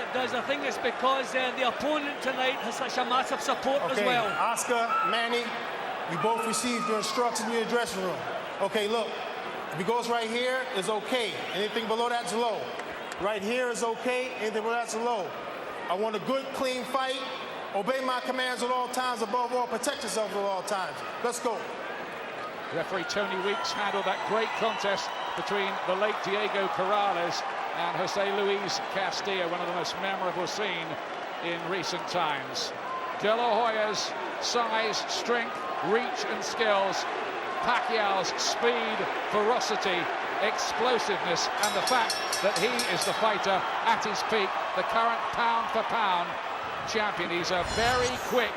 it does. I think it's because the opponent tonight has such a massive support as well. Oscar, Manny, you both received your instructions in your dressing room. Okay, look, if he goes right here, it's okay. Anything below that's low. Right here is okay, anything below that's low. I want a good, clean fight. Obey my commands at all times. Above all, protect yourself at all times. Let's go. Referee Tony Weeks handled that great contest between the late Diego Corrales and Jose Luis Castillo, one of the most memorable scenes in recent times. De La Hoya's size, strength, reach and skills, Pacquiao's speed, ferocity, explosiveness, and the fact that he is the fighter at his peak, the current pound-for-pound champion. He's a very quick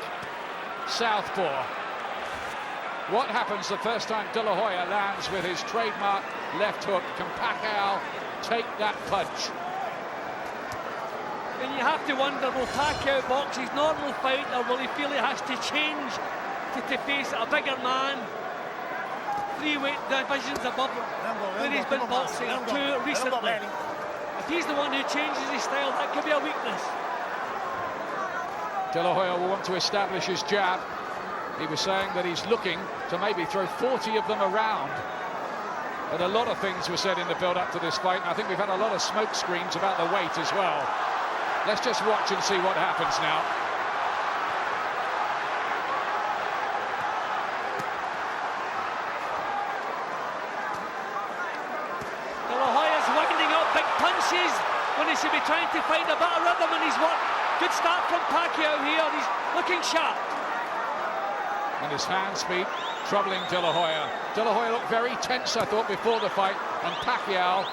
southpaw. What happens the first time De La Hoya lands with his trademark left hook? Can Pacquiao take that punch? And you have to wonder, will Pacquiao box his normal fight, or will he feel he has to change to face a bigger man? 3 weight divisions above him, where he's been boxing, or 2 recently. If he's the one who changes his style, that could be a weakness. De La Hoya will want to establish his jab. He was saying that he's looking to maybe throw 40 of them around. But a lot of things were said in the build-up to this fight, and I think we've had a lot of smoke screens about the weight as well. Let's just watch and see what happens now. De La Hoya's winding up big punches when he should be trying to find a better rhythm, and he's worked. Good start from Pacquiao here. He's looking sharp. And his hand speed troubling De La Hoya. De La Hoya looked very tense, I thought, before the fight, and Pacquiao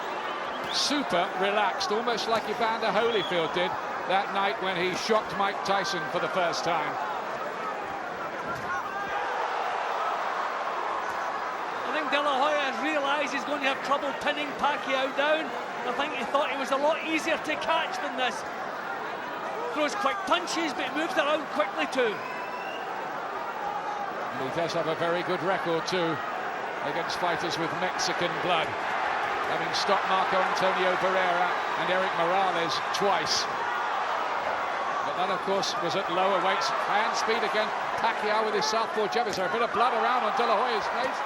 super relaxed, almost like Evander Holyfield did that night when he shocked Mike Tyson for the first time. I think De La Hoya has realised he's going to have trouble pinning Pacquiao down. I think he thought he was a lot easier to catch than this. Throws quick punches, but he moves around quickly too. He does have a very good record too against fighters with Mexican blood, having stopped Marco Antonio Barrera and Eric Morales twice. But that, of course, was at lower weights. Hand speed again. Pacquiao with his southpaw jab. Is there a bit of blood around on De La Hoya's face?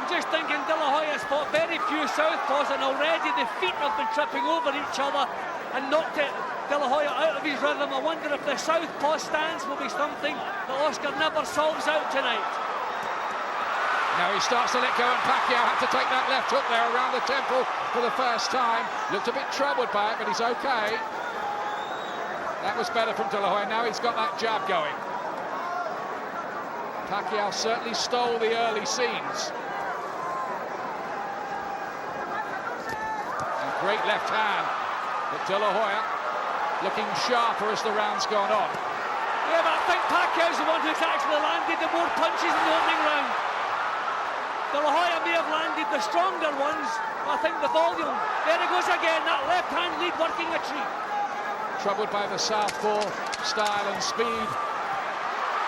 I'm just thinking De La Hoya's fought very few southpaws, and already the feet have been tripping over each other and knocked it De La Hoya out of his rhythm. I wonder if the southpaw stance will be something that Oscar never solves out tonight. Now he starts to let go, and Pacquiao had to take that left hook there around the temple for the first time. Looked a bit troubled by it, but he's okay. That was better from De La Hoya. Now he's got that jab going. Pacquiao certainly stole the early scenes. And great left hand, but De La Hoya looking sharper as the round's gone on. Yeah, but I think Pacquiao's the one who's actually landed the more punches in the opening round. De La Hoya may have landed the stronger ones, but I think the volume. There he goes again, that left hand lead working a treat. Troubled by the southpaw style and speed,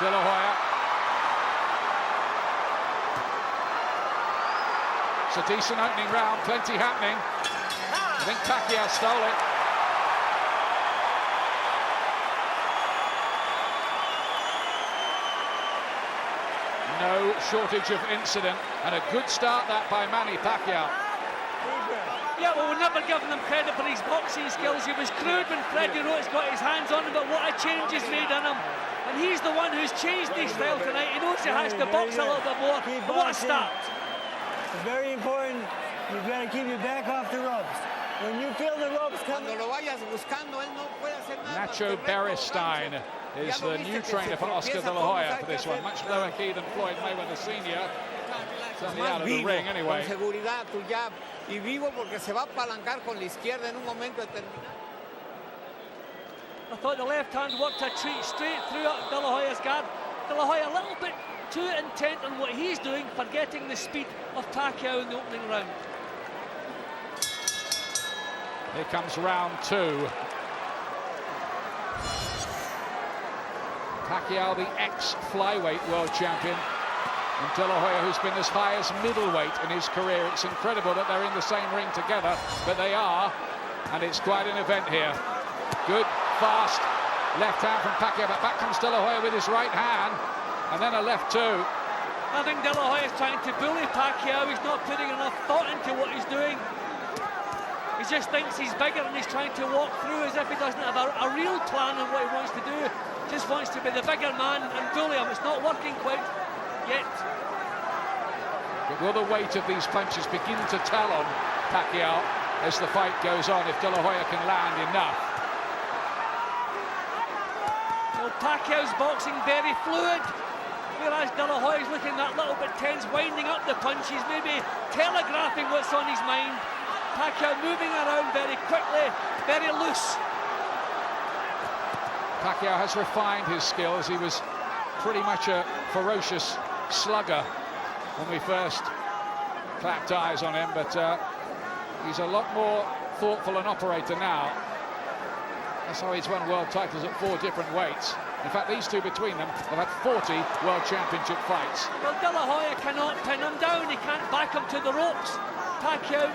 De La Hoya. It's a decent opening round, plenty happening. I think Pacquiao stole it. No shortage of incident, and a good start that by Manny Pacquiao. Yeah, well, we're never giving him credit for his boxing skills. He was crude when Freddie Roach got his hands on him, but what a change he's made in him. And he's the one who's changed his style tonight. He knows he has to box a little bit more. But what a start. It's very important. You've got to keep your back off the ropes. When you feel the ropes coming... Nacho Beristain is the new trainer for Oscar De La Hoya for this one. Much lower key than Floyd Mayweather Sr. Certainly out of the ring anyway. I thought the left hand worked a treat straight through De La Hoya's guard. De La Hoya a little bit too intent on what he's doing, forgetting the speed of Pacquiao in the opening round. Here comes round two. Pacquiao, the ex-flyweight world champion, and De La Hoya, who's been as high as middleweight in his career. It's incredible that they're in the same ring together, but they are, and it's quite an event here. Good fast left hand from Pacquiao, but back comes De La Hoya with his right hand, and then a left too. I think De La Hoya is trying to bully Pacquiao. He's not putting enough thought into what he's doing. He just thinks he's bigger and he's trying to walk through as if he doesn't have a real plan on what he wants to do. Just wants to be the bigger man and bully him. It's not working quite yet. But will the weight of these punches begin to tell on Pacquiao as the fight goes on, if De La Hoya can land enough? Well, Pacquiao's boxing very fluid, whereas De La Hoya's looking that little bit tense, winding up the punches, maybe telegraphing what's on his mind. Pacquiao moving around very quickly, very loose. Pacquiao has refined his skills. He was pretty much a ferocious slugger when we first clapped eyes on him, but he's a lot more thoughtful an operator now. That's how he's won world titles at 4 different weights. In fact, these two between them have had 40 world championship fights. Well, De La Hoya cannot pin him down. He can't back him to the ropes. Pacquiao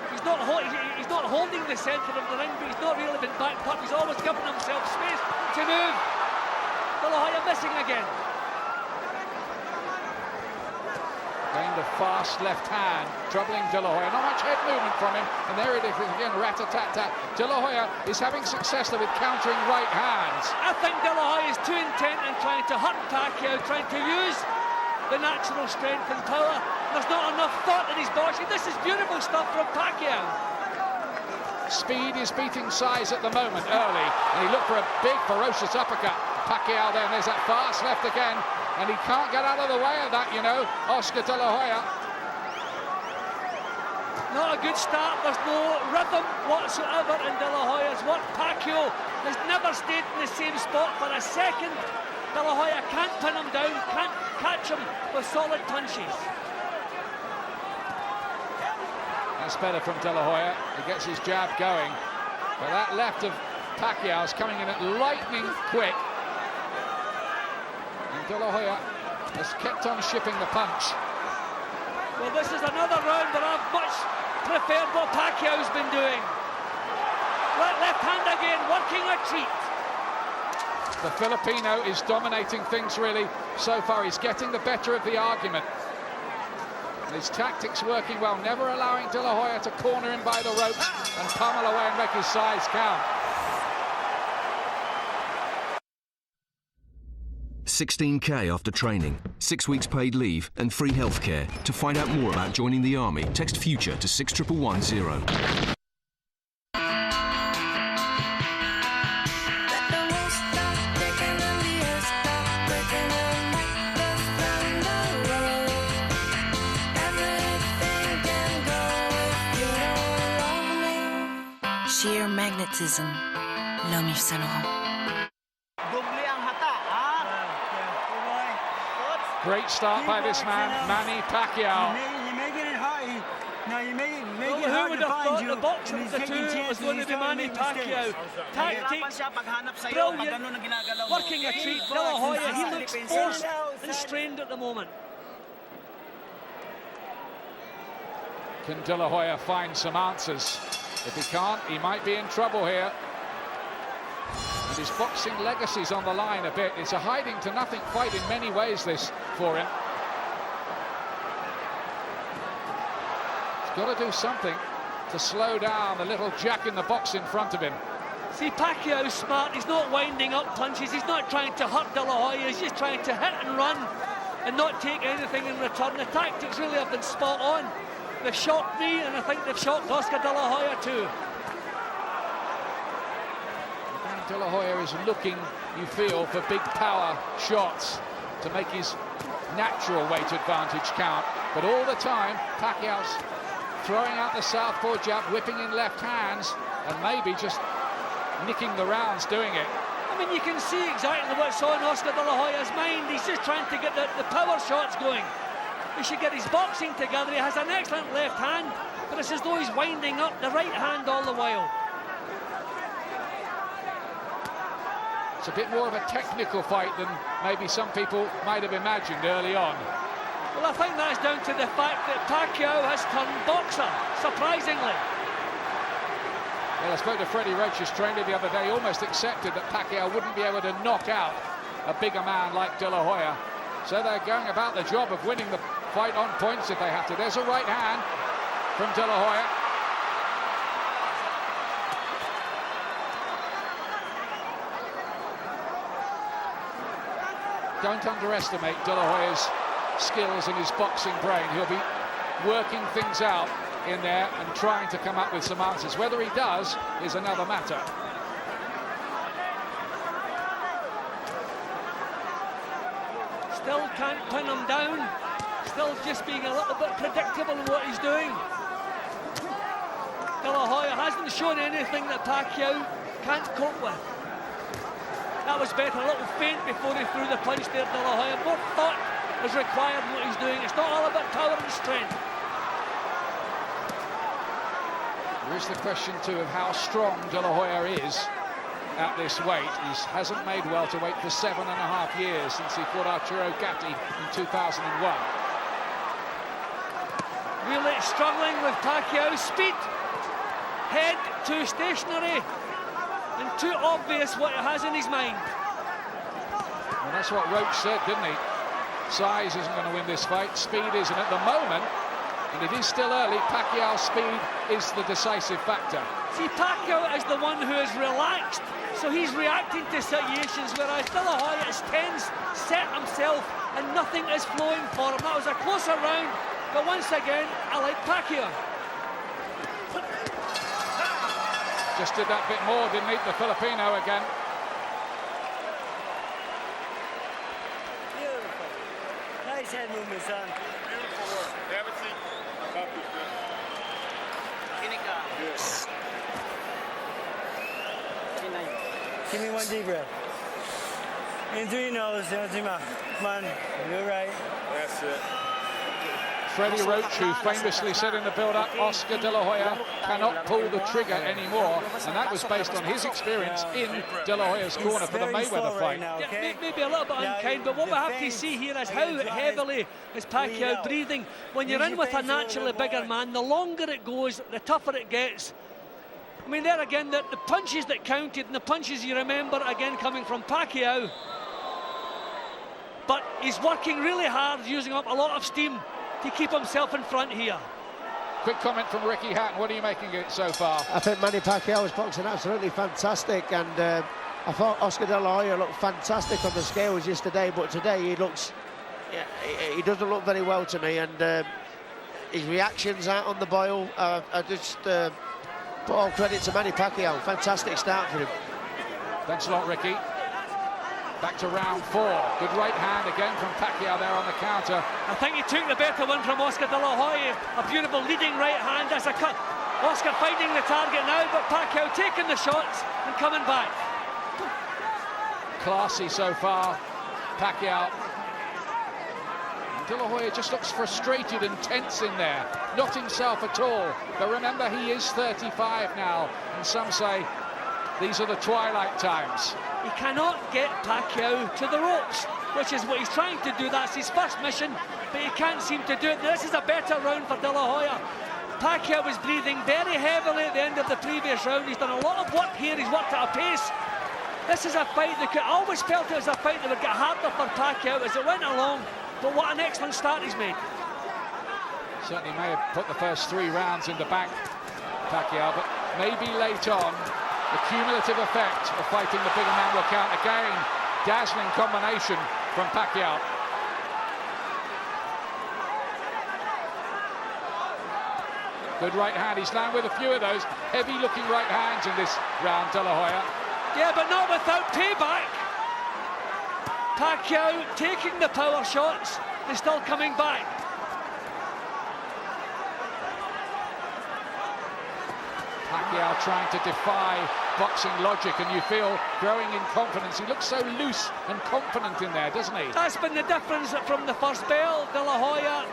he's not holding the centre of the ring, but he's not really been backed up. He's always given himself space to move. De La Hoya missing again. Gained a fast left hand, troubling De La Hoya. Not much head movement from him, and there it is again, rat-a-tat-tat. De La Hoya is having success though with countering right hands. I think De La Hoya is too intent in trying to hurt Pacquiao, trying to use the natural strength and power. There's not enough thought in his boxing. This is beautiful stuff from Pacquiao. Speed is beating size at the moment early, and he looked for a big ferocious uppercut. Pacquiao then, there's that fast left again, and he can't get out of the way of that, you know, Oscar De La Hoya. Not a good start. There's no rhythm whatsoever in De La Hoya's work. Pacquiao has never stayed in the same spot for a second. De La Hoya can't pin him down, can't catch him with solid punches. That's better from De La Hoya. He gets his jab going, but that left of Pacquiao's coming in at lightning quick. And De La Hoya has kept on shipping the punch. Well, this is another round that I've much preferred what Pacquiao's been doing. Left hand again, working a treat. The Filipino is dominating things really so far. He's getting the better of the argument. And his tactics working well, never allowing De La Hoya to corner him by the ropes and pummel away and make his size count. 16K after training, 6 weeks paid leave and free healthcare. To find out more about joining the army, text FUTURE to 61110. Sheer magnetism. L'homme yves Saint Laurent. Great start by this man, Manny Pacquiao. You're making it hard. Now you make it Well, hard who would to have find thought you. the boxer of the two was going to be Manny Pacquiao? Tactics, brilliant, working a treat. De La Hoya, he looks forced and strained at the moment. Can De La Hoya find some answers? If he can't, he might be in trouble here. And his boxing legacy's on the line a bit. It's a hiding-to-nothing fight in many ways, this, for him. He's got to do something to slow down the little jack in the box in front of him. See, Pacquiao's smart. He's not winding up punches. He's not trying to hurt De La Hoya. He's just trying to hit and run and not take anything in return. The tactics really have been spot on. They've shocked me, and I think they've shocked Oscar De La Hoya too. De La Hoya is looking, you feel, for big power shots to make his natural weight advantage count. But all the time, Pacquiao's throwing out the southpaw jab, whipping in left hands, and maybe just nicking the rounds doing it. I mean, you can see exactly what's on Oscar De La Hoya's mind. He's just trying to get the power shots going. He should get his boxing together. He has an excellent left hand, but it's as though he's winding up the right hand all the while. It's a bit more of a technical fight than maybe some people might have imagined early on. Well, I think that's down to the fact that Pacquiao has turned boxer, surprisingly. Well, I spoke to Freddie Roach's trainer the other day. He almost accepted that Pacquiao wouldn't be able to knock out a bigger man like De La Hoya. So they're going about the job of winning the fight on points if they have to. There's a right hand from De La Hoya. Don't underestimate De La Hoya's skills and his boxing brain. He'll be working things out in there and trying to come up with some answers. Whether he does is another matter. Still can't pin him down. Still just being a little bit predictable in what he's doing. De La Hoya hasn't shown anything that Pacquiao can't cope with. That was better, a little feint before he threw the punch there, De La Hoya. More thought is required in what he's doing. It's not all about power and strength. There is the question too of how strong De La Hoya is at this weight. He hasn't made welterweight for 7.5 years since he fought Arturo Gatti in 2001. Really struggling with Pacquiao's speed. Head too stationary and too obvious what he has in his mind. Well, that's what Roach said, didn't he? Size isn't going to win this fight, speed isn't. At the moment, and it is still early, Pacquiao's speed is the decisive factor. See, Pacquiao is the one who is relaxed, so he's reacting to situations, whereas De La Hoya is tense, set himself, and nothing is flowing for him. That was a closer round, but once again, I like Pacquiao. Just did that bit more, didn't he, the Filipino again. Beautiful. Nice head movement, son. Beautiful work. Have a seat. Copy. Give me one deep breath. In through your nose, down through your mouth. Come on, you're right. That's it. Freddie Roach, who famously said in the build-up, Oscar De La Hoya cannot pull the trigger anymore, and that was based on his experience in De La Hoya's corner for the Mayweather fight. Yeah, maybe a little bit unkind, but what we have to see here is how heavily is Pacquiao breathing. When you're in with a naturally bigger man, the longer it goes, the tougher it gets. I mean, there again, the punches that counted and the punches you remember, again, coming from Pacquiao. But he's working really hard, using up a lot of steam to keep himself in front here. Quick comment from Ricky Hatton. What are you making it so far? I think Manny Pacquiao was boxing absolutely fantastic, and I thought Oscar De La Hoya looked fantastic on the scales yesterday, but today he looks, he doesn't look very well to me, and his reactions out on the boil are just put all credit to Manny Pacquiao. Fantastic start for him. Thanks a lot, Ricky. Back to round 4. Good right hand again from Pacquiao there on the counter. I think he took the better one from Oscar De La Hoya. A beautiful leading right hand as a cut. Oscar finding the target now, but Pacquiao taking the shots and coming back. Classy so far, Pacquiao. De La Hoya just looks frustrated and tense in there, not himself at all. But remember, he is 35 now, and some say these are the twilight times. He cannot get Pacquiao to the ropes, which is what he's trying to do. That's his first mission, but he can't seem to do it. This is a better round for De La Hoya. Pacquiao was breathing very heavily at the end of the previous round. He's done a lot of work here. He's worked at a pace. This is a fight that I always felt it was a fight that would get harder for Pacquiao as it went along, but what an excellent start he's made. Certainly may have put the first 3 rounds in the bank, Pacquiao, but maybe late on, the cumulative effect of fighting the bigger man will count again. Dazzling combination from Pacquiao. Good right hand. He's landed with a few of those heavy-looking right hands in this round, De La Hoya. Yeah, but not without payback. Pacquiao taking the power shots and still coming back. Pacquiao trying to defy boxing logic, and you feel growing in confidence. He looks so loose and confident in there, doesn't he? That's been the difference from the first bell. De La Hoya,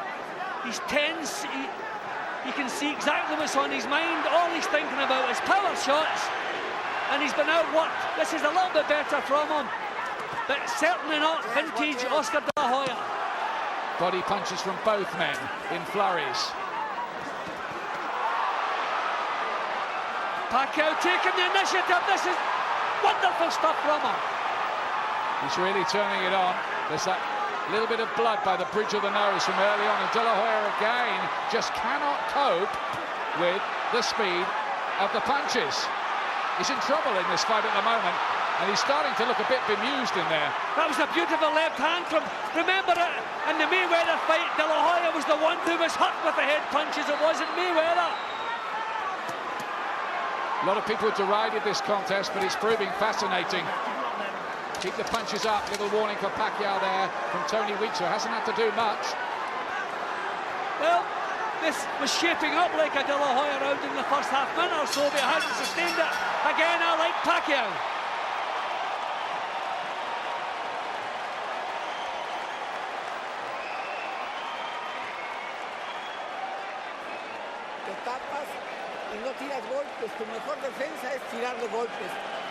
he's tense. You can see exactly what's on his mind. All he's thinking about is power shots, and he's been outworked. This is a little bit better from him, but certainly not vintage Oscar De La Hoya. Body punches from both men in flurries. Pacquiao taking the initiative. This is wonderful stuff from him. He's really turning it on. There's that little bit of blood by the bridge of the nose from early on, and De La Hoya again just cannot cope with the speed of the punches. He's in trouble in this fight at the moment, and he's starting to look a bit bemused in there. That was a beautiful left hand from, remember it, in the Mayweather fight, De La Hoya was the one who was hurt with the head punches, it wasn't Mayweather. A lot of people derided this contest, but it's proving fascinating. Keep the punches up. Little warning for Pacquiao there from Tony Weeks, who hasn't had to do much. Well, this was shaping up like a De La Hoya round in the first half minute or so, but it hasn't sustained it. Again, I like Pacquiao.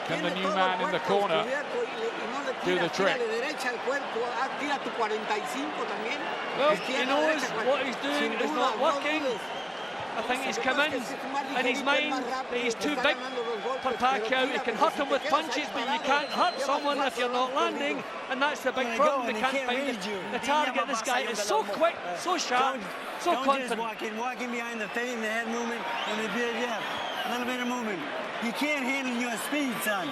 Can the new man in the corner do the trick? Well, he knows what he's doing is not working. I think he's come in his mind that he's too big for Pacquiao. He can hurt him with punches, but you can't hurt someone if you're not landing, and that's the big problem. They can't find the target. This guy is so quick, so sharp, so confident. Walking behind the fade, the head movement, and the big, a little bit of movement. He can't handle your speed, son.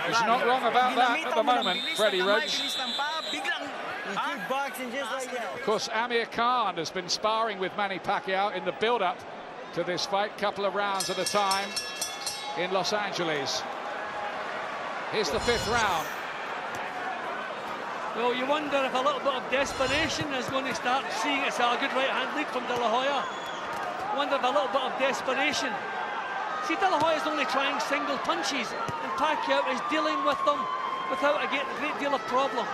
He's not wrong about that at the moment, Freddie Rhodes. Of course, Amir Khan has been sparring with Manny Pacquiao in the build-up to this fight, couple of rounds at a time in Los Angeles. Here's the 5th round. Well, you wonder if a little bit of desperation is going to start seeing. It's a good right-hand lead from De La Hoya. Wonder if a little bit of desperation. See, De La Hoya's only trying single punches, and Pacquiao is dealing with them without a great deal of problem.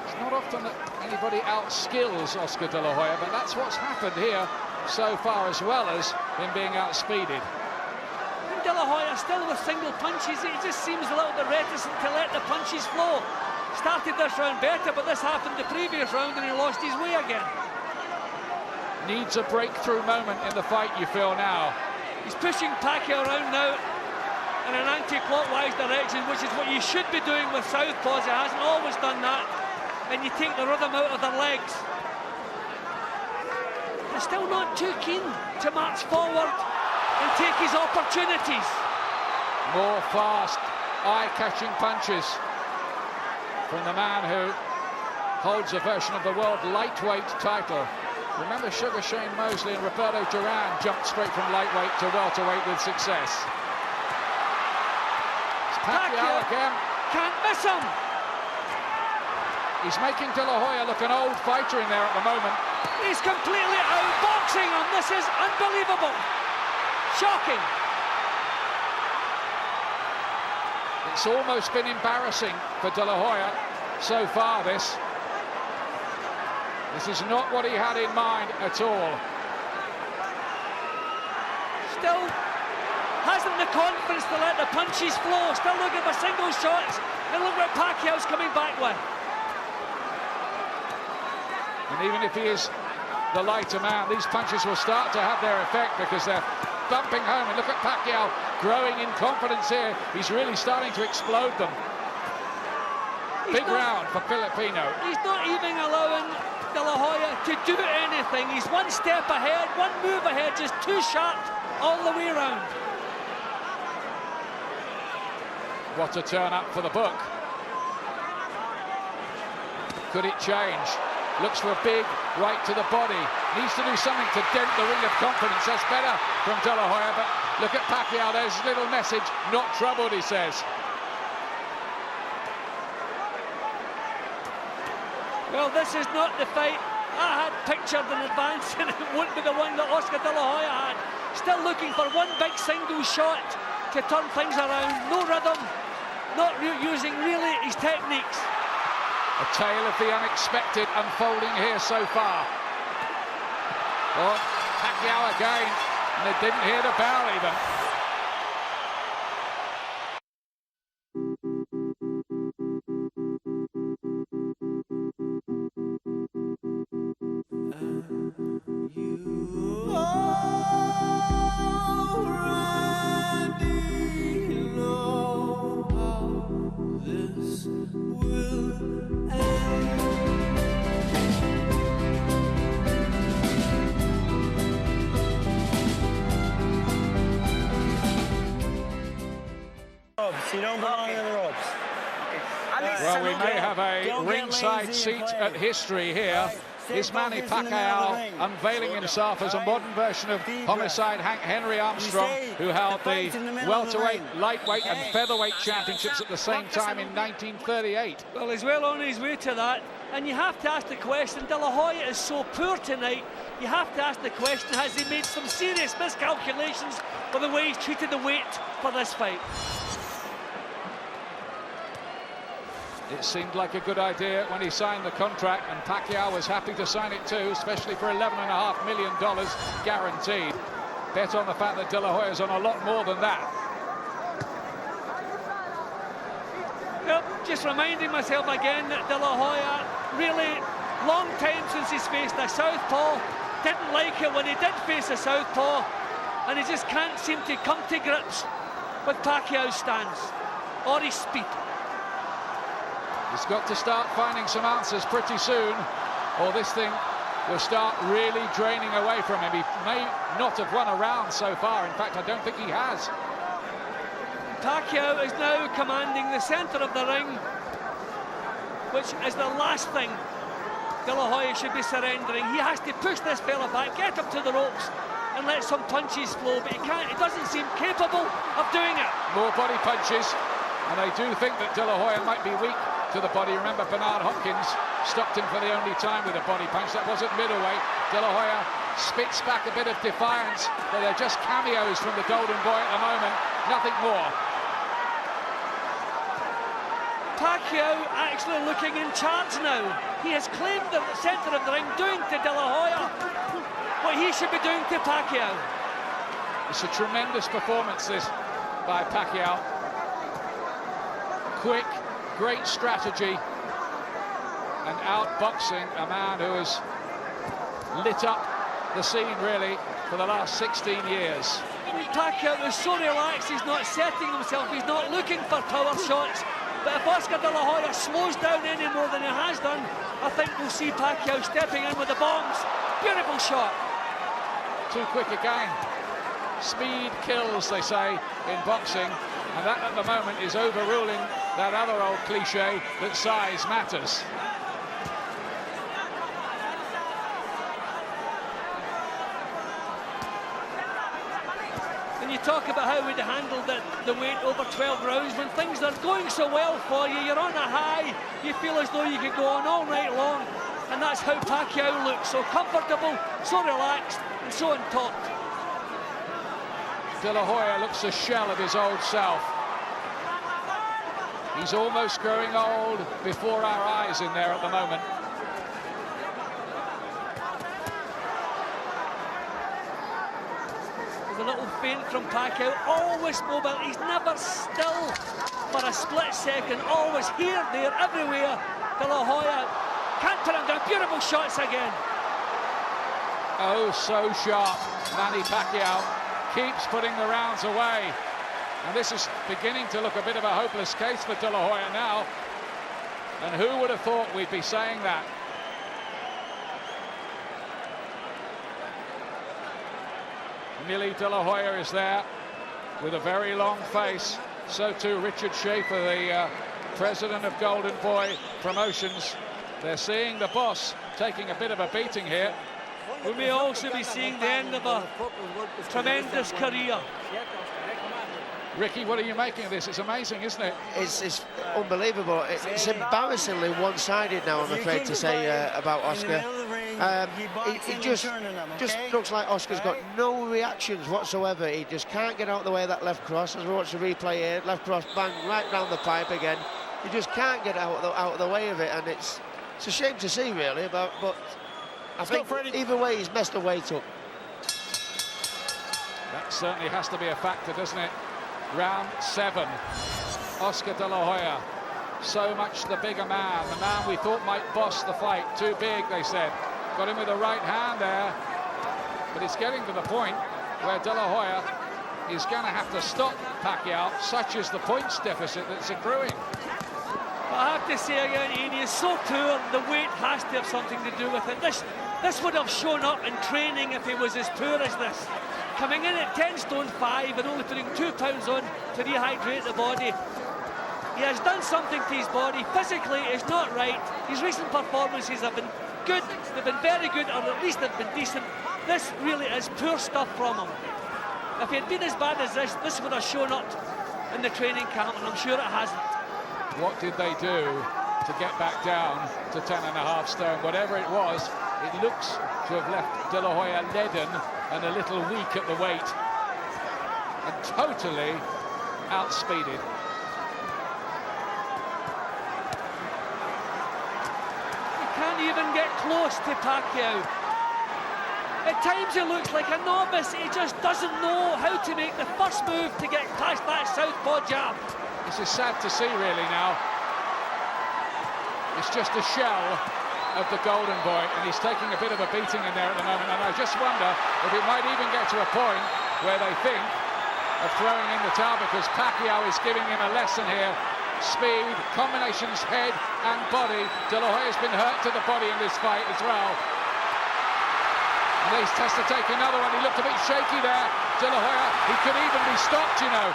It's not often that anybody outskills Oscar De La Hoya, but that's what's happened here so far, as well as him being outspeeded. And De La Hoya still with single punches. He just seems a little bit reticent to let the punches flow. Started this round better, but this happened the previous round and he lost his way again. Needs a breakthrough moment in the fight, you feel now. He's pushing Pacquiao around now in an anti-clockwise direction, which is what you should be doing with southpaws. He hasn't always done that. And you take the rhythm out of their legs. They're still not too keen to march forward and take his opportunities. More fast, eye-catching punches from the man who holds a version of the world lightweight title. Remember, Sugar Shane Mosley and Roberto Duran jumped straight from lightweight to welterweight with success. It's Pacquiao again. Can't miss him. He's making De La Hoya look an old fighter in there at the moment. He's completely outboxing him. This is unbelievable. Shocking. It's almost been embarrassing for De La Hoya so far, this. This is not what he had in mind at all. Still hasn't the confidence to let the punches flow. Still looking for single shots. And look what Pacquiao's coming back with. And even if he is the lighter man, these punches will start to have their effect because they're bumping home. And look at Pacquiao growing in confidence here. He's really starting to explode them. Big round for Filipino. He's not even allowing De La Hoya to do anything. He's one step ahead, one move ahead, just too sharp all the way around. What a turn up for the book. Could it change? Looks for a big right to the body. Needs to do something to dent the ring of confidence. That's better from De La Hoya, but look at Pacquiao. There's his little message. Not troubled, he says. Well, this is not the fight I had pictured in advance, and it wouldn't be the one that Oscar De La Hoya had. Still looking for one big single shot to turn things around. No rhythm, not using really his techniques. A tale of the unexpected unfolding here so far. Oh, Pacquiao again, and they didn't hear the bell even. You You don't belong in the ropes. Well, we may have a ringside seat at history here. Is Manny Pacquiao unveiling himself as a modern version of homicide Hank Henry Armstrong, who held the welterweight, lightweight and featherweight championships at the same time in 1938. Well, he's well on his way to that. And you have to ask the question, De La Hoya is so poor tonight, you have to ask the question, has he made some serious miscalculations with the way he's treated the weight for this fight? It seemed like a good idea when he signed the contract, and Pacquiao was happy to sign it too, especially for $11.5 million guaranteed. Bet on the fact that De La Hoya's on a lot more than that. Yep, just reminding myself again that De La Hoya, really long time since he's faced a southpaw, didn't like it when he did face a southpaw, and he just can't seem to come to grips with Pacquiao's stance or his speed. He's got to start finding some answers pretty soon, or this thing will start really draining away from him. He may not have won a round so far. In fact, I don't think he has. Pacquiao is now commanding the centre of the ring, which is the last thing De La Hoya should be surrendering. He has to push this fella back, get him to the ropes, and let some punches flow, but he can't. He doesn't seem capable of doing it. More body punches, and they do think that De La Hoya might be weak to the body. Remember, Bernard Hopkins stopped him for the only time with a body punch. That was at middleweight. De La Hoya spits back a bit of defiance, but they're just cameos from the Golden Boy at the moment, nothing more. Pacquiao actually looking in charge now. He has claimed the centre of the ring, doing to De La Hoya what he should be doing to Pacquiao. It's a tremendous performance, this, by Pacquiao. Quick, great strategy, and outboxing a man who has lit up the scene, really, for the last 16 years. Pacquiao is so relaxed, he's not setting himself, he's not looking for power shots. But if Oscar De La Hoya slows down any more than he has done, I think we'll see Pacquiao stepping in with the bombs. Beautiful shot. Too quick again. Speed kills, they say, in boxing, and that at the moment is overruling that other old cliche that size matters. And you talk about how we'd handled the weight over 12 rounds. When things are going so well for you, you're on a high, you feel as though you could go on all night long, and that's how Pacquiao looks, so comfortable, so relaxed, and so on top. De La Hoya looks a shell of his old self. He's almost growing old before our eyes in there at the moment. There's a little feint from Pacquiao, always mobile, he's never still for a split second, always here, there, everywhere. De La Hoya can't put him down, beautiful shots again. Oh, so sharp. Manny Pacquiao keeps putting the rounds away. And this is beginning to look a bit of a hopeless case for De La Hoya now. And who would have thought we'd be saying that? Millie De La Hoya is there with a very long face. So too Richard Schaefer, the president of Golden Boy Promotions. They're seeing the boss taking a bit of a beating here. We may also be seeing the end of a tremendous career. Ricky, what are you making of this? It's amazing, isn't it? It's unbelievable. It's embarrassingly one-sided now, I'm afraid to say, about Oscar. He just looks like Oscar's got no reactions whatsoever. He just can't get out of the way of that left cross. As we watch the replay here, left cross bang right down the pipe again. He just can't get out of the way of it, and it's a shame to see, really. But I think either way, he's messed the weight up. That certainly has to be a factor, doesn't it? Round 7. Oscar De La Hoya, so much the bigger man, the man we thought might boss the fight. Too big, they said. Got him with the right hand there, but it's getting to the point where De La Hoya is going to have to stop Pacquiao. Such is the points deficit that's accruing. I have to say again, Ian, he is so poor, the weight has to have something to do with it. This would have shown up in training if he was as poor as this. coming in at 10 stone 5 and only putting 2 pounds on to rehydrate the body. He has done something to his body. Physically, it's not right. His recent performances have been good. They've been very good, or at least they've been decent. This really is poor stuff from him. If he had been as bad as this would have shown up in the training camp, and I'm sure it hasn't. What did they do to get back down to 10.5 stone? Whatever it was, it looks to have left De La Hoya leaden and a little weak at the weight and totally outspeeded. He can't even get close to Pacquiao. At times he looks like a novice. He just doesn't know how to make the first move to get past that southpaw jab. This is sad to see really now. It's just a shell of the golden boy, and he's taking a bit of a beating in there at the moment, and I just wonder if it might even get to a point where they think of throwing in the towel, because Pacquiao is giving him a lesson here. Speed, combinations, head and body. De La Hoya's been hurt to the body in this fight as well. And he has to take another one. He looked a bit shaky there, De La Hoya. He could even be stopped, you know.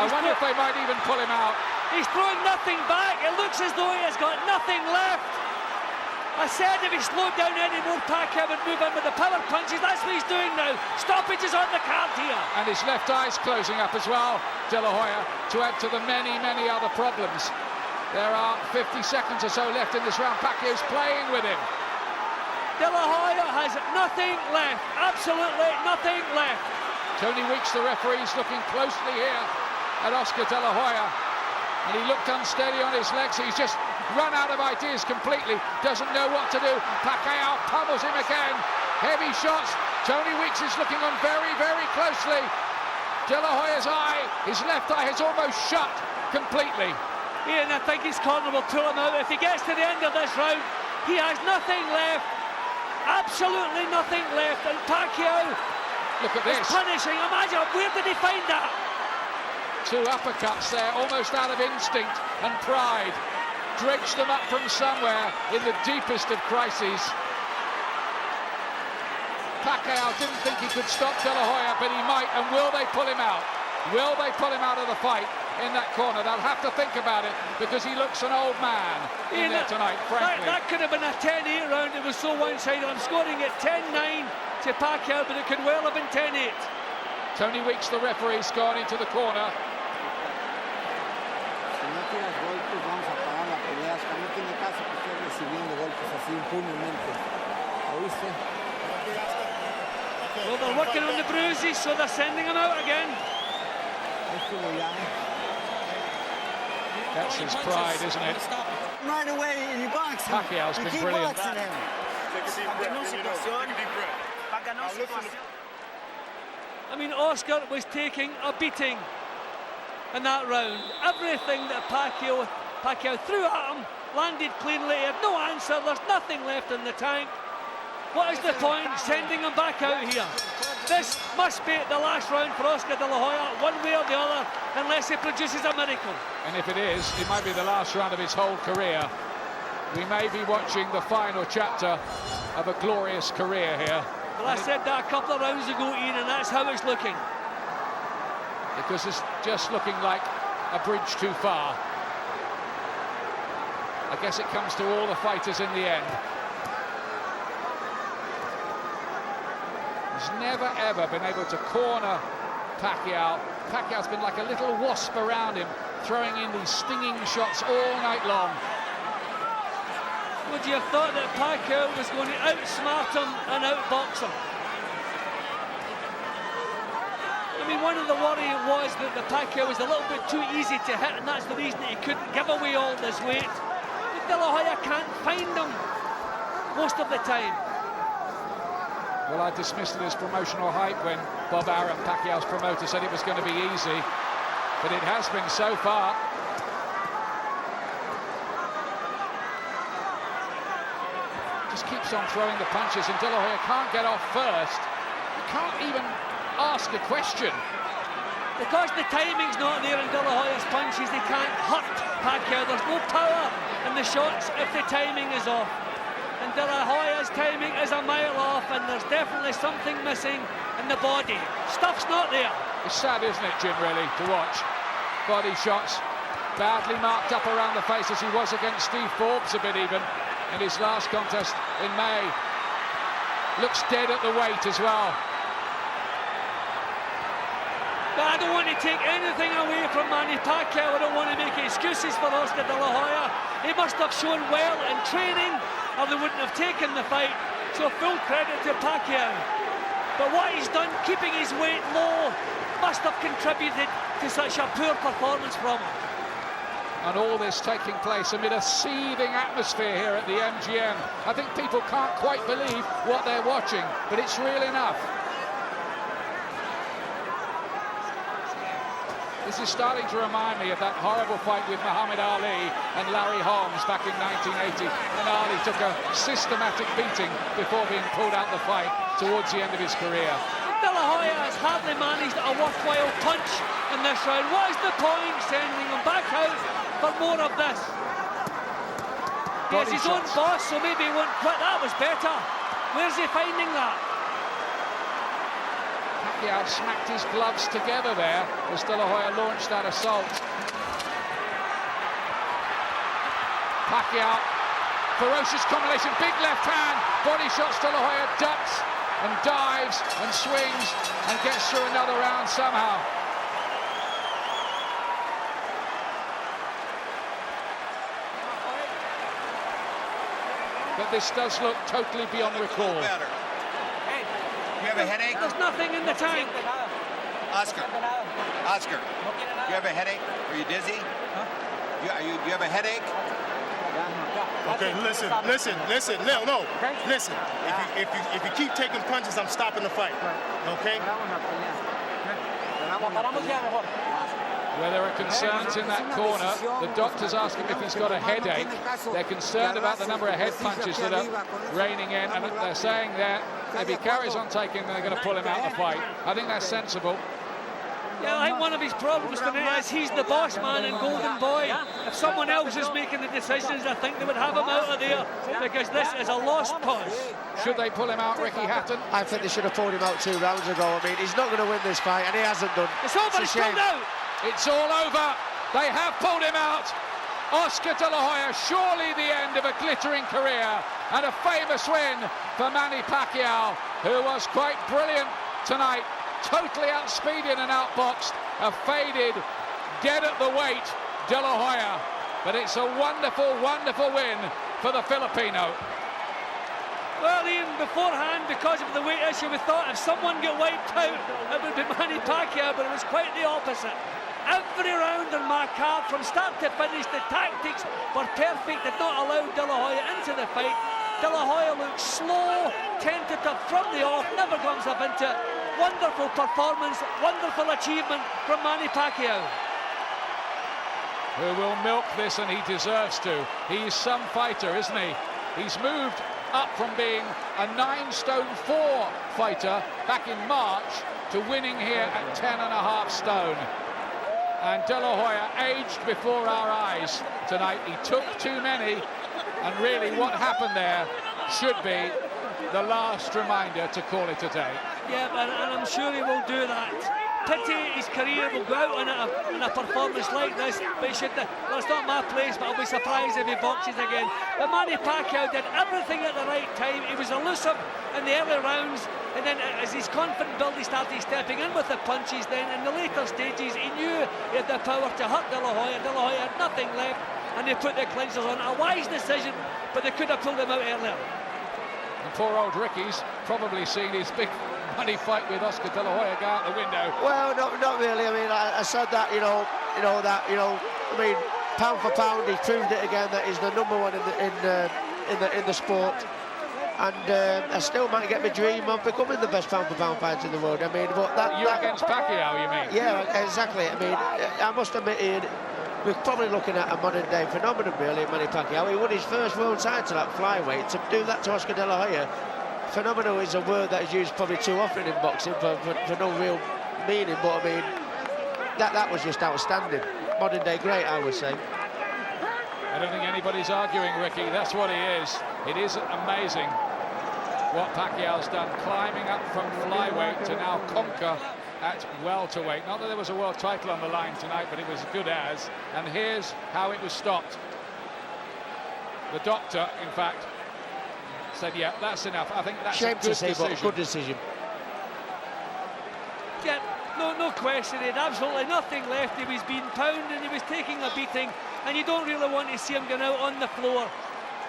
I wonder if they might even pull him out. He's throwing nothing back. It looks as though he has got nothing left. I said if he slowed down any more, Pacquiao would move in with the power punches. That's what he's doing now. Stoppage is on the card here. And his left eye's closing up as well, De La Hoya, to add to the many, many other problems. There are 50 seconds or so left in this round. Pacquiao's playing with him. De La Hoya has nothing left. Absolutely nothing left. Tony Weeks, the referee, is looking closely here at Oscar De La Hoya. And he looked unsteady on his legs. He's just run out of ideas completely. Doesn't know what to do. Pacquiao pummels him again. Heavy shots. Tony Weeks is looking on very, very closely. De La Hoya's eye, his left eye, has almost shut completely. Ian, I think his corner will pull him out. If he gets to the end of this round, he has nothing left. Absolutely nothing left. And Pacquiao Look at this. is punishing. Imagine, where did he find that? 2 uppercuts there, almost out of instinct and pride. Dredged them up from somewhere in the deepest of crises. Pacquiao didn't think he could stop De La Hoya, but he might. And will they pull him out? Will they pull him out of the fight in that corner? They'll have to think about it, because he looks an old man in there tonight, frankly. That could have been a 10-8 round. It was so one-sided. I'm scoring at 10-9 to Pacquiao, but it could well have been 10-8. Tony Weeks, the referee's gone into the corner. Well, they're working on the bruises, so they're sending him out again. That's his pride, isn't it? Right away, he boxes. Pacquiao's been brilliant. Take a deep breath. Take a deep breath. Now listen. I mean, Oscar was taking a beating in that round. Everything that Pacquiao threw at him landed cleanly. He had no answer. There's nothing left in the tank. What is the point sending him back out here? This must be the last round for Oscar De La Hoya, one way or the other, unless he produces a miracle. And if it is, it might be the last round of his whole career. We may be watching the final chapter of a glorious career here. Well, I said that a couple of rounds ago, Ian, and that's how it's looking. Because it's just looking like a bridge too far. I guess it comes to all the fighters in the end. He's never, ever been able to corner Pacquiao. Pacquiao's been like a little wasp around him, throwing in these stinging shots all night long. Would you have thought that Pacquiao was going to outsmart him and outbox him? I mean, one of the worry was that the Pacquiao was a little bit too easy to hit, and that's the reason he couldn't give away all this weight. But De La Hoya can't find him most of the time. Well, I dismissed it as promotional hype when Bob Arum, Pacquiao's promoter, said it was going to be easy. But it has been so far. Just keeps on throwing the punches, and De La Hoya can't get off first. He can't even ask a question. Because the timing's not there in De La Hoya's punches, they can't hurt Pacquiao. There's no power in the shots if the timing is off. and De La Hoya's timing is a mile off, and there's definitely something missing in the body. Stuff's not there. It's sad, isn't it, Jim, really, to watch? Body shots, badly marked up around the face as he was against Steve Forbes a bit even in his last contest in May. Looks dead at the weight as well. But I don't want to take anything away from Manny Pacquiao. I don't want to make excuses for Oscar De La Hoya. He must have shown well in training, or they wouldn't have taken the fight. So full credit to Pacquiao. But what he's done, keeping his weight low, must have contributed to such a poor performance from him. And all this taking place amid a seething atmosphere here at the MGM. I think people can't quite believe what they're watching, but it's real enough. This is starting to remind me of that horrible fight with Muhammad Ali and Larry Holmes back in 1980, and Ali took a systematic beating before being pulled out the fight towards the end of his career. De La Hoya has hardly managed a worthwhile punch in this round. What is the point sending him back out for more of this? He has his own boss, so maybe he won't quit. That was better. Where's he finding that? Pacquiao smacked his gloves together there as De La Hoya launched that assault. Pacquiao, ferocious combination, big left hand, body shots. De La Hoya ducks and dives and swings and gets through another round somehow. But this does look totally beyond recall. You have a headache? There's nothing in the tank. Oscar, you have a headache? Are you dizzy? Huh? You have a headache? Okay, listen. No. Listen. If you keep taking punches, I'm stopping the fight. Okay? Where there are concerns in that corner, the doctor's asking if he's got a headache. They're concerned about the number of head punches that are raining in, and they're saying that if he carries on taking, they're going to pull him out of the fight. I think that's sensible. Yeah, I think one of his problems tonight is he's the boss man and golden boy. If someone else is making the decisions, I think they would have him out of there, because this is a lost cause. Should they pull him out, Ricky Hatton? I think they should have pulled him out 2 rounds ago. I mean, he's not going to win this fight, and he hasn't done. It's over, he's pulled out. It's all over. They have pulled him out. Oscar De La Hoya, surely the end of a glittering career, and a famous win for Manny Pacquiao, who was quite brilliant tonight. Totally outspeeded and outboxed a faded, dead at the weight De La Hoya. But it's a wonderful, wonderful win for the Filipino. Well, even beforehand, because of the weight issue, we thought if someone got wiped out, it would be Manny Pacquiao, but it was quite the opposite. Every round on my card, from start to finish, the tactics were perfect, did not allow De La Hoya into the fight. De La Hoya looks slow, tentative from the off, never comes up into it. Wonderful performance, wonderful achievement from Manny Pacquiao. Who will milk this, and he deserves to. He's some fighter, isn't he? He's moved up from being a 9 stone 4 fighter back in March to winning here at 10.5 stone. And De La Hoya aged before our eyes tonight. He took too many, and really what happened there should be the last reminder to call it a day. Yeah, and I'm sure he will do that. Pity his career will go out in a performance like this, but he should. Well, it's not my place, but I'll be surprised if he boxes again. But Manny Pacquiao did everything at the right time. He was elusive in the early rounds, and then as his confident build, he started stepping in with the punches. Then in the later stages, he knew he had the power to hurt De La Hoya. De La Hoya had nothing left, and they put the clinchers on. A wise decision, but they could have pulled him out earlier. And poor old Ricky's probably seen his big money fight with Oscar De La Hoya go out the window. Well, not really. I mean, I said that, I mean, pound for pound, he proved it again that he's the number one in the sport. And I still might get my dream of becoming the best pound for pound fighter in the world. I mean, but that against Pacquiao, you mean? Yeah, exactly. I mean, I must admit, we're probably looking at a modern day phenomenon, really, Manny Pacquiao. He won his first world title at flyweight. To do that to Oscar De La Hoya, phenomenal is a word that is used probably too often in boxing for no real meaning, but I mean, that was just outstanding. Modern day great, I would say. I don't think anybody's arguing, Ricky. That's what he is. It is amazing what Pacquiao's done, climbing up from flyweight to now conquer at welterweight. Not that there was a world title on the line tonight, but it was as good as. And here's how it was stopped. The doctor, in fact, said, yeah, that's enough. I think that's a good decision. Good decision. Yeah, no question. He had absolutely nothing left. He was being pounded, he was taking a beating, and you don't really want to see him going out on the floor.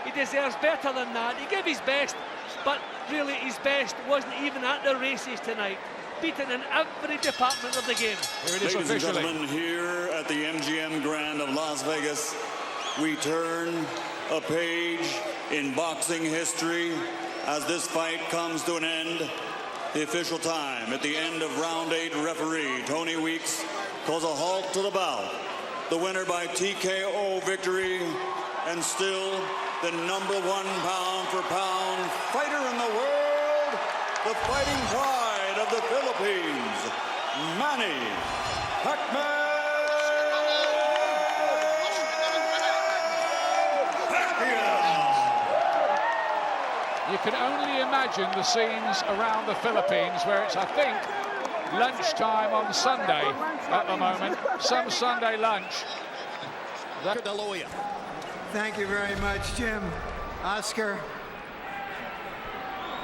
He deserves better than that. He gave his best, but really his best wasn't even at the races tonight. Beaten in every department of the game. Here it is. Ladies officially. and gentlemen, here at the MGM Grand of Las Vegas, we turn a page in boxing history as this fight comes to an end. The official time at the end of round 8, referee Tony Weeks calls a halt to the bout. The winner by TKO victory, and still the #1 pound-for-pound fighter in the world, the fighting pride of the Philippines, Manny Pacquiao. You can only imagine the scenes around the Philippines where it's, I think, lunchtime on Sunday at the moment. Some Sunday lunch. Thank you very much, Jim. Oscar,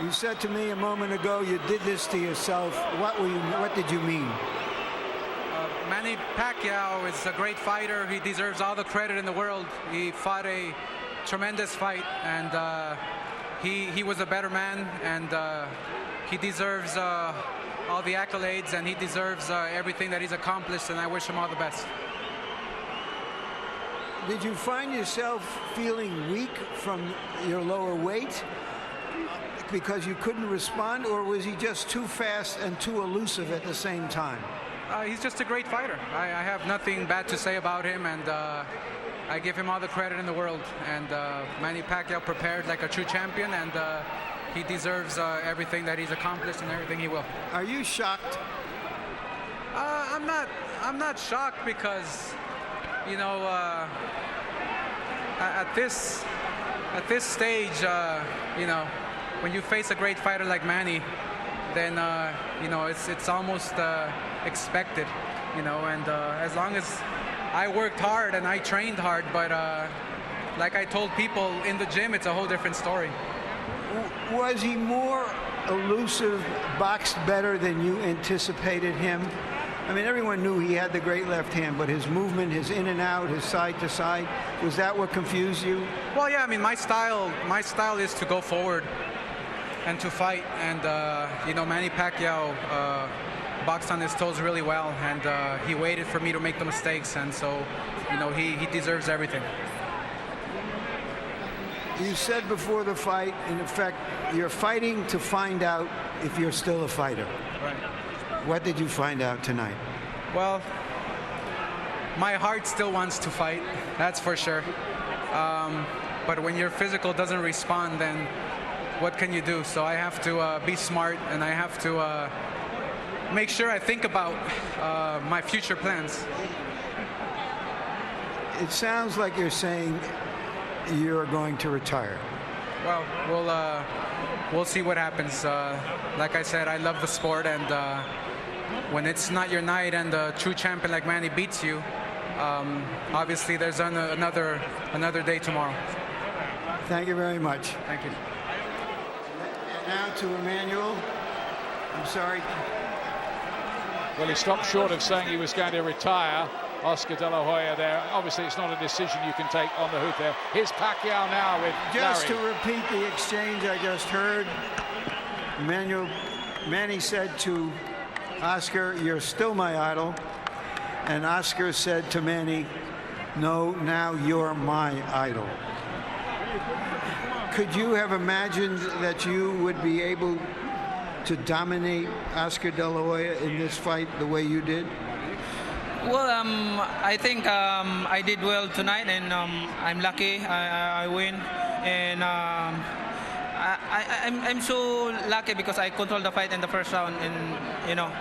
you said to me a moment ago you did this to yourself. What did you mean? Manny Pacquiao is a great fighter. He deserves all the credit in the world. He fought a tremendous fight, and he was a better man, and he deserves all the accolades, and he deserves everything that he's accomplished, and I wish him all the best. Did you find yourself feeling weak from your lower weight because you couldn't respond, or was he just too fast and too elusive at the same time? He's just a great fighter. I have nothing bad to say about him, and I give him all the credit in the world. And Manny Pacquiao prepared like a true champion, and he deserves everything that he's accomplished and everything he will. Are you shocked? I'm not shocked because, you know, at this stage, you know, when you face a great fighter like Manny, then you know, it's almost expected, you know. And as long as I worked hard and I trained hard, but like I told people in the gym, it's a whole different story. Was he more elusive, boxed better than you anticipated him? I mean, everyone knew he had the great left hand, but his movement, his in and out, his side to side, was that what confused you? Well, yeah, I mean, my style is to go forward and to fight. And, you know, Manny Pacquiao boxed on his toes really well, and he waited for me to make the mistakes, and so, you know, he deserves everything. You said before the fight, in effect, you're fighting to find out if you're still a fighter. Right. What did you find out tonight? Well, my heart still wants to fight, that's for sure. But when your physical doesn't respond, then what can you do? So I have to be smart, and I have to make sure I think about my future plans. It sounds like you're saying you're going to retire. Well, we'll see what happens. Like I said, I love the sport, and when it's not your night and a true champion like Manny beats you, obviously there's another day tomorrow. Thank you very much. Thank you. And now to Emmanuel. I'm sorry. Well, he stopped short of saying he was going to retire. Oscar De La Hoya there. Obviously, it's not a decision you can take on the hoop there. Here's Pacquiao now with Just Larry. to repeat the exchange I just heard, Manny said to Oscar, "You're still my idol." And Oscar said to Manny, "No, now you're my idol." Could you have imagined that you would be able to dominate Oscar De La Hoya in this fight the way you did? Well, I think I did well tonight, and I'm lucky I win, and I'm so lucky because I controlled the fight in the first round, and you know.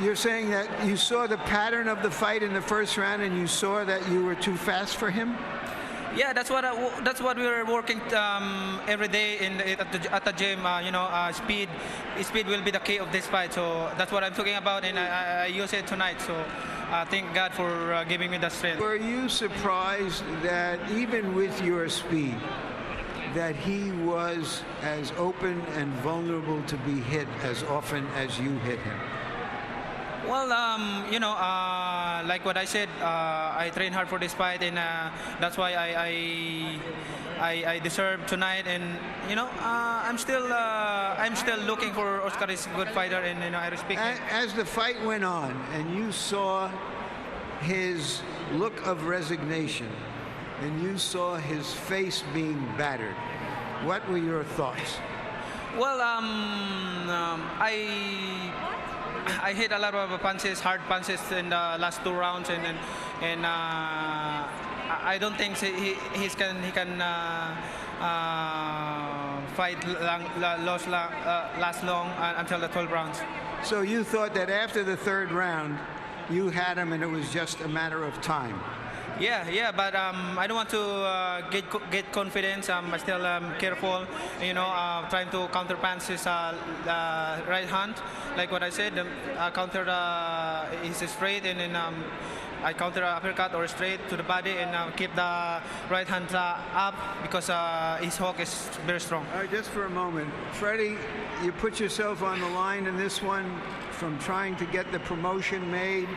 You're saying that you saw the pattern of the fight in the first round, and you saw that you were too fast for him? Yeah, that's what we were working every day at the gym. Speed will be the key of this fight. So that's what I'm talking about, and I use it tonight. So thank God for giving me the strength. Were you surprised that even with your speed, that he was as open and vulnerable to be hit as often as you hit him? Well, like what I said, I train hard for this fight, and that's why I deserve tonight. And I'm still looking for Oscar is a good fighter, and I respect him. As the fight went on, and you saw his look of resignation, and you saw his face being battered, what were your thoughts? Well, I hit a lot of punches, hard punches in the last 2 rounds, and I don't think he can fight last long until the 12 rounds. So you thought that after the 3rd round, you had him, and it was just a matter of time. Yeah, but I don't want to get confidence. I'm still careful, trying to counter punch his right hand. Like what I said, I counter his straight, and then I counter uppercut or straight to the body, and keep the right hand up because his hook is very strong. All right, just for a moment. Freddie, you put yourself on the line in this one from trying to get the promotion made,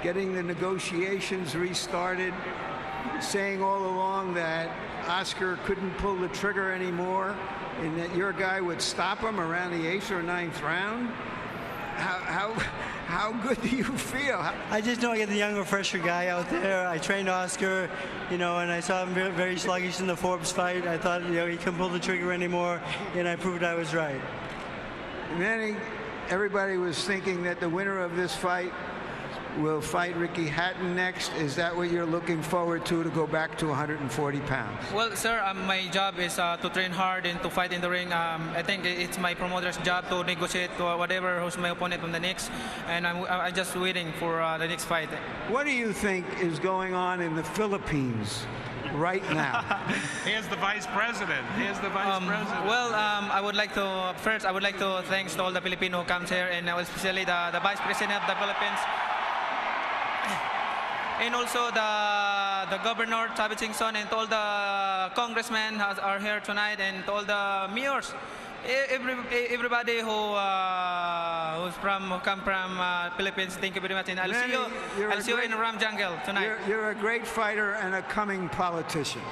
getting the negotiations restarted, saying all along that Oscar couldn't pull the trigger anymore and that your guy would stop him around the 8th or 9th round. How good do you feel? I just know I get the younger, fresher guy out there. I trained Oscar, and I saw him very sluggish in the Forbes fight. I thought, he couldn't pull the trigger anymore, and I proved I was right. Manny, everybody was thinking that the winner of this fight will fight Ricky Hatton next. Is that what you're looking forward to go back to 140 pounds? Well, sir, my job is to train hard and to fight in the ring. I think it's my promoter's job to negotiate whatever who's my opponent on the next, and I'm just waiting for the next fight. What do you think is going on in the Philippines right now? Here's the vice president. Well, I would like to thanks to all the Filipino who comes here, and especially the vice president of the Philippines. And also the governor, Tabi Chingson, and all the congressmen are here tonight, and all the mayors, everybody who come from Philippines. Thank you very much, and I'll see you in Ram Jungle tonight. You're a great fighter and a coming politician.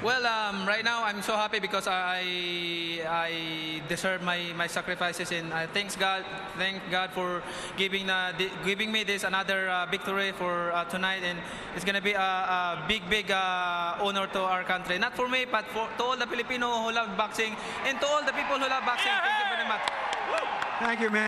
Well, right now I'm so happy because I deserve my sacrifices, and thank God for giving me this another victory for tonight, and it's gonna be a big honor to our country, not for me but to all the Filipino who love boxing and to all the people who love boxing. Thank you very much. Thank you, man.